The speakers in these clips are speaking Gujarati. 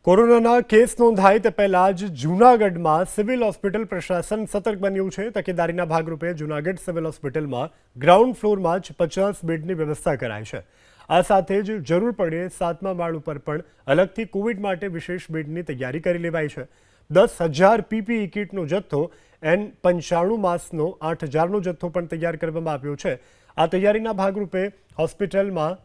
કોરોનાના કેસ નોંધાય તે પહેલા જ જૂનાગઢમાં સિવિલ હોસ્પિટલ પ્રશાસન સતર્ક બન્યું છે। તકેદારીના ભાગરૂપે જૂનાગઢ સિવિલ હોસ્પિટલમાં ગ્રાઉન્ડ ફ્લોરમાં જ 50 બેડની વ્યવસ્થા કરાઈ છે। આ સાથે જ જરૂર પડે 7મા માળ ઉપર પણ અલગથી કોવિડ માટે વિશેષ બેડની તૈયારી કરી લેવાઈ છે। 10,000 પીપીઈ કિટનો જથ્થો, N95 માસ્કનો 8,000નો જથ્થો પણ તૈયાર કરવામાં આવ્યો છે। આ તૈયારીના ભાગરૂપે હોસ્પિટલમાં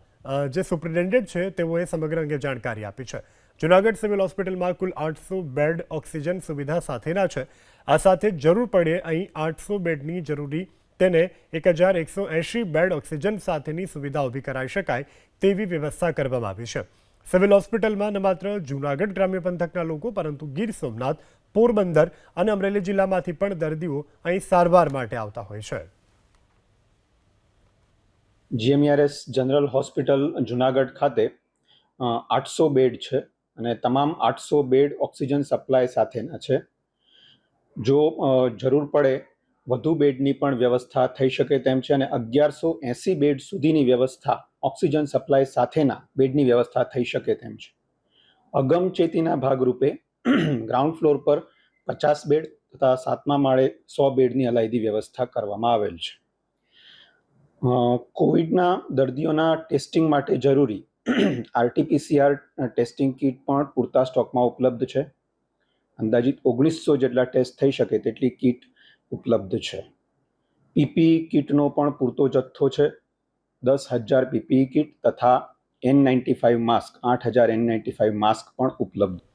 જે સુપ્રિન્ટેન્ડન્ટ છે તેઓએ સમગ્ર અંગે જાણકારી આપી છે। જૂનાગઢ સિવિલ હોસ્પિટલમાં કુલ 800 બેડ ઓક્સિજન સુવિધા સાથેના છે। આ સાથે જરૂર પડે અહીં 800 બેડની જરૂરી તેને 1,180 બેડ ઓક્સિજન સાથેની સુવિધા ઊભી કરાઈ શકાય તેવી વ્યવસ્થા કરવામાં આવી છે। સિવિલ હોસ્પિટલમાં ન માત્ર જૂનાગઢ ગ્રામ્ય પંથકના લોકો પરંતુ ગીર સોમનાથ, પોરબંદર અને અમરેલી જિલ્લામાંથી પણ દર્દીઓ અહીં સારવાર માટે આવતા હોય છે। GMERS જનરલ હોસ્પિટલ જુનાગઢ ખાતે 800 બેડ છે અને તમામ 800 બેડ ઓક્સિજન સપ્લાય સાથેના છે। જો જરૂર પડે વધુ બેડની પણ વ્યવસ્થા થઈ શકે તેમ છે અને 1180 બેડ સુધીની વ્યવસ્થા ઓક્સિજન સપ્લાય સાથેના બેડની વ્યવસ્થા થઈ શકે તેમ છે। અગમચેતીના ભાગરૂપે ગ્રાઉન્ડ ફ્લોર પર 50 બેડ તથા 7મા માળે 100 બેડની અલાયદી વ્યવસ્થા કરવામાં આવેલ છે। કોવિડના દર્દીઓના ટેસ્ટિંગ માટે જરૂરી RT-PCR ટેસ્ટિંગ કીટ પણ પૂરતા સ્ટોકમાં ઉપલબ્ધ છે। અંદાજિત 1900 જેટલા ટેસ્ટ થઈ શકે તેટલી કીટ ઉપલબ્ધ છે। પીપીઈ કીટનો પણ પૂરતો જથ્થો છે। 10,000 પીપીઈ કીટ તથા N95 માસ્ક, 8,000 N95 માસ્ક પણ ઉપલબ્ધ